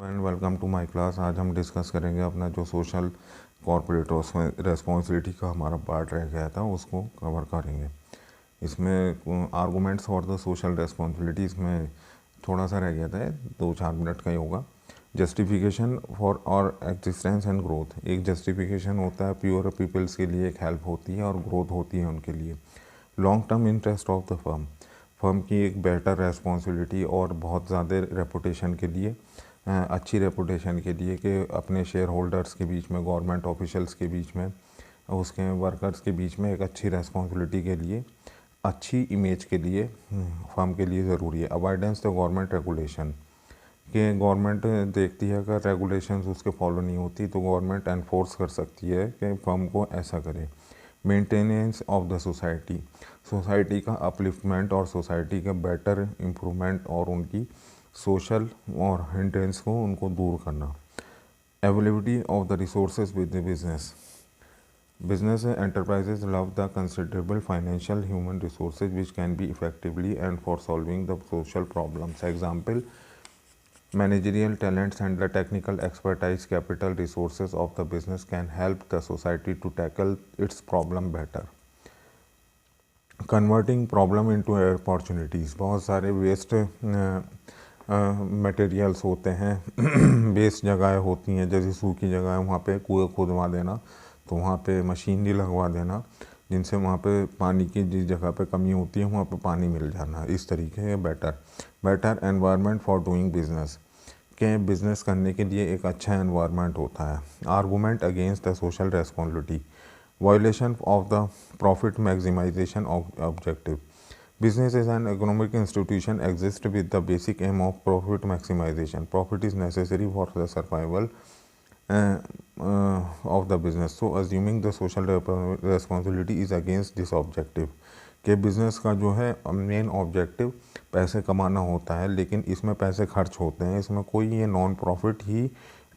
And welcome to my class. आज हम discuss करेंगे अपना जो सोशल कॉर्पोरेट रेस्पॉन्सिबिलिटी का हमारा पार्ट रह गया था उसको कवर करेंगे। इसमें arguments for the social responsibility इसमें थोड़ा सा रह गया था, 2-4 मिनट का ही होगा। जस्टिफिकेशन फॉर और एग्जिस्टेंस एंड ग्रोथ। एक जस्टिफिकेशन होता है प्योर पीपल्स के लिए, एक हेल्प होती है और ग्रोथ होती है उनके लिए। Long term interest of the firm की एक बेटर रेस्पॉन्सिबिलिटी और बहुत ज़्यादा रेपुटेशन के लिए, अच्छी रेपुटेशन के लिए कि अपने शेयर होल्डर्स के बीच में, गवर्नमेंट ऑफिशियल्स के बीच में, उसके वर्कर्स के बीच में एक अच्छी रेस्पॉन्सिबिलिटी के लिए, अच्छी इमेज के लिए फर्म के लिए ज़रूरी है। अवॉइडेंस द गवर्नमेंट रेगुलेशन कि गवर्नमेंट देखती है अगर रेगुलेशंस उसके फॉलो नहीं होती तो गवर्नमेंट एनफोर्स कर सकती है कि फर्म को ऐसा करे। मेंटेनेंस ऑफ द सोसाइटी का अपलिफ्टमेंट और सोसाइटी का बेटर इम्प्रूवमेंट और उनकी सोशल और हिंड्रेंस को उनको दूर करना। Availability of the resources with the business enterprises love the considerable financial human resources which can be effectively and for solving the social problems. Example managerial talents and the technical expertise, capital resources of the business can help the society to tackle its problem better. Converting problem into opportunities. बहुत सारे waste materials होते हैं waste जगह होती हैं, जैसे सूखी जगह है वहाँ पे कुएं खुदवा देना, तो वहाँ पे मशीनरी लगवा देना जिनसे वहाँ पे पानी की जिस जगह पे कमी होती है वहाँ पे पानी मिल जाना। इस तरीके के better environment for doing business के बिज़नेस करने के लिए एक अच्छा एनवायरनमेंट होता है। Argument against the social responsibility. Violation of the profit maximization objective. Business is an economic institution exists with the basic aim of profit maximization. Profit is necessary for the survival of the business. So assuming the social responsibility is against this objective. कि business का जो है main objective पैसे कमाना होता है, लेकिन इसमें पैसे खर्च होते हैं, इसमें कोई ये नॉन प्रॉफिट ही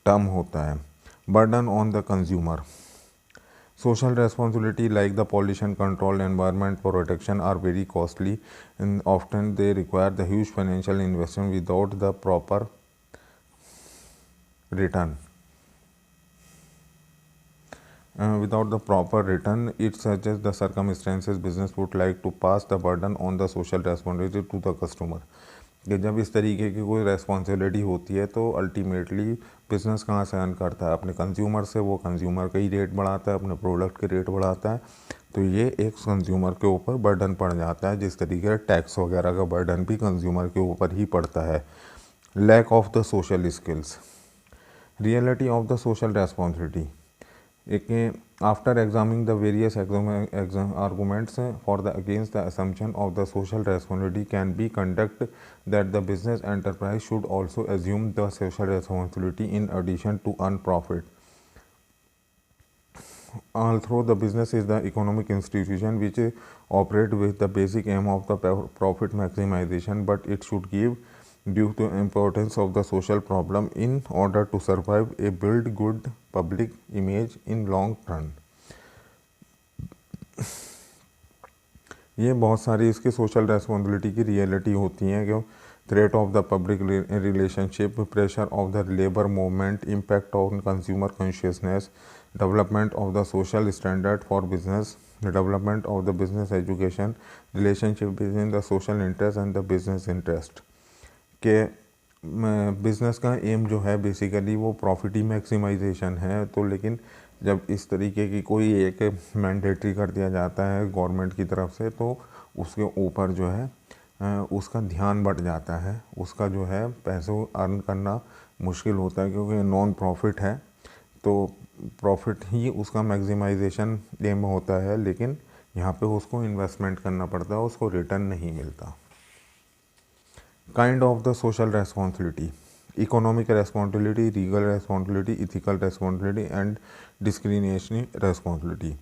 टर्म होता है। Burden on the consumer. Social responsibility like the pollution control, environment protection are very costly and often they require the huge financial investment without the proper return. It suggests the circumstances business would like to pass the burden on the social responsibility to the customer. कि जब इस तरीके की कोई responsibility होती है तो ultimately business कहाँ से अर्न करता है? अपने कंज्यूमर से। वो कंज्यूमर का ही रेट बढ़ाता है, अपने प्रोडक्ट के रेट बढ़ाता है, तो ये एक कंज्यूमर के ऊपर बर्डन पड़ जाता है, जिस तरीके से टैक्स वगैरह का बर्डन भी कंज्यूमर के ऊपर ही पड़ता है। Lack of the social skills. Reality of the social responsibility. After examining the various arguments for the against the assumption of the social responsibility can be conducted that the business enterprise should also assume the social responsibility in addition to earn profit. Although the business is the economic institution which operate with the basic aim of the profit maximization, but it should give due to importance of the social problem in order to survive a build good public image in long run. ये बहुत सारी इसकी social responsibility की reality होती हैं कि threat of the public relationship, pressure of the labour movement, impact on consumer consciousness, development of the social standard for business, development of the business education, relationship between the social interest and the business interest. के business का M जो है basically वो profit ही maximisation है, तो लेकिन जब इस तरीके की कोई एक मैंडेटरी कर दिया जाता है गवर्नमेंट की तरफ से तो उसके ऊपर जो है उसका ध्यान बढ़ जाता है, उसका जो है पैसों अर्न करना मुश्किल होता है, क्योंकि नॉन प्रॉफिट है तो प्रॉफिट ही उसका मैक्सिमाइजेशन एम होता है, लेकिन यहाँ पे उसको इन्वेस्टमेंट करना पड़ता है, उसको रिटर्न नहीं मिलता। Kind of the social responsibility. Economic responsibility, legal responsibility, ethical responsibility and discretionary responsibility.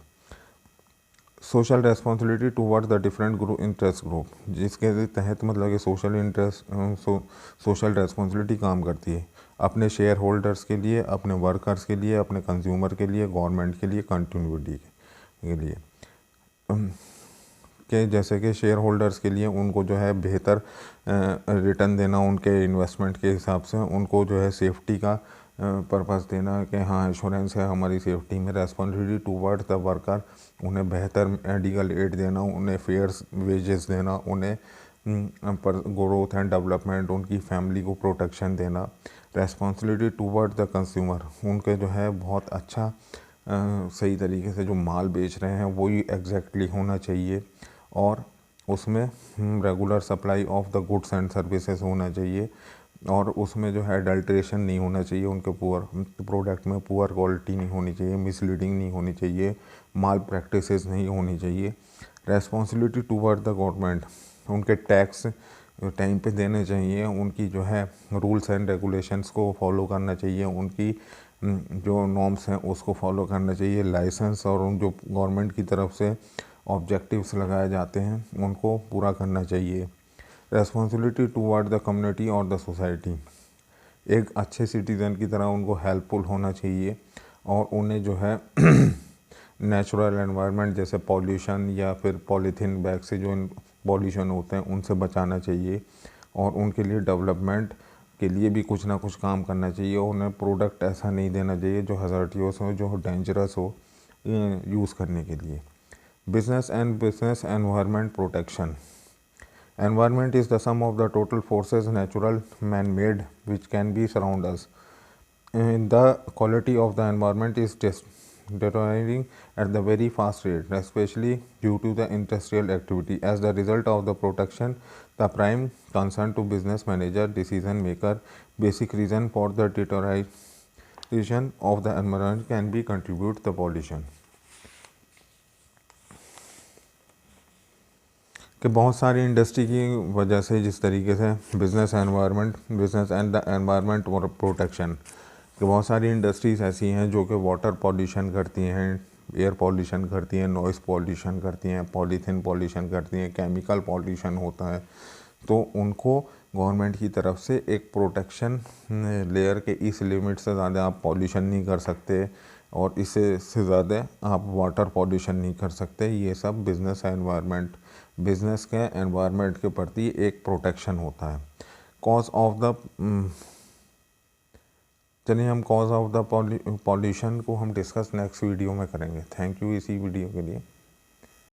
Social responsibility toward the different group interest group, जिसके तहत मतलब कि सोशल रेस्पॉन्सिबिलिटी काम करती है अपने शेयर होल्डर्स के लिए, अपने वर्कर्स के लिए, अपने कंज्यूमर के लिए, गवर्नमेंट के लिए, कंटिन्यूटी के लिए। के जैसे कि शेयर होल्डर्स के लिए उनको जो है बेहतर रिटर्न देना, उनके इन्वेस्टमेंट के हिसाब से उनको जो है सेफ्टी का पर्पस देना कि हाँ इंश्योरेंस है हमारी सेफ्टी में, रेस्पॉन्सिबिलिटी टूवर्ड द वर्कर, उन्हें बेहतर मेडिकल एड देना, उन्हें फेयर वेजेस देना, उन्हें पर ग्रोथ एंड डेवलपमेंट, उनकी फैमिली को प्रोटेक्शन देना। रेस्पॉन्सिबिलिटी टूवर्ड द कंज्यूमर, उनके जो है बहुत अच्छा सही तरीके से जो माल बेच रहे हैं वही एग्जैक्टली होना चाहिए, और उसमें regular supply of the goods and services होना चाहिए, और उसमें जो है अडल्ट्रेशन नहीं होना चाहिए, उनके पुअर प्रोडक्ट में पुअर क्वालिटी नहीं होनी चाहिए, मिसलीडिंग नहीं होनी चाहिए, माल प्रैक्टिसेस नहीं होनी चाहिए। रेस्पॉन्सिबिलिटी टूवर्ड द गवर्नमेंट, उनके टैक्स टाइम पे देने चाहिए, उनकी जो है रूल्स एंड रेगुलेशंस को फॉलो करना चाहिए, उनकी जो नॉर्म्स हैं उसको फॉलो करना चाहिए, लाइसेंस और उन जो गवर्नमेंट की तरफ से ऑब्जेक्टिव्स लगाए जाते हैं उनको पूरा करना चाहिए। रेस्पॉन्सिबिलिटी टूवर्ड द कम्युनिटी और द सोसाइटी, एक अच्छे सिटीज़न की तरह उनको हेल्पफुल होना चाहिए, और उन्हें जो है नेचुरल एनवायरनमेंट जैसे पॉल्यूशन या फिर पॉलीथीन बैग से जो पॉल्यूशन होते हैं उनसे बचाना चाहिए, और उनके लिए डेवलपमेंट के लिए भी कुछ ना कुछ काम करना चाहिए। उन्हें प्रोडक्ट ऐसा नहीं देना चाहिए जो हज़ार्डियस हो, जो डेंजरस हो यूज़ करने के लिए। Business and business environment protection, environment is the sum of the total forces natural man made which can be surround us. The quality of the environment is deteriorating at the very fast rate, especially due to the industrial activity. As the result of the protection, the prime concern to business manager, decision maker, basic reason for the deterioration of the environment can be contribute the pollution. कि बहुत सारी industry की वजह से जिस तरीके से business and the environment protection, कि बहुत सारी इंडस्ट्रीज़ ऐसी हैं जो कि वाटर पॉल्यूशन करती हैं, एयर पॉल्यूशन करती हैं, नॉइज़ पॉल्यूशन करती हैं, पॉलीथीन पॉल्यूशन करती हैं, केमिकल पॉल्यूशन होता है, तो उनको गवर्नमेंट की तरफ से एक प्रोटेक्शन लेयर के इस लिमिट से ज़्यादा आप पॉल्यूशन नहीं कर सकते, और इससे ज़्यादा आप वाटर पॉल्यूशन नहीं कर सकते। ये सब बिज़नेस के एनवायरनमेंट के प्रति एक प्रोटेक्शन होता है। कॉज ऑफ द चलिए हम कॉज ऑफ द पॉल्यूशन को हम डिस्कस नेक्स्ट वीडियो में करेंगे। थैंक यू इसी वीडियो के लिए।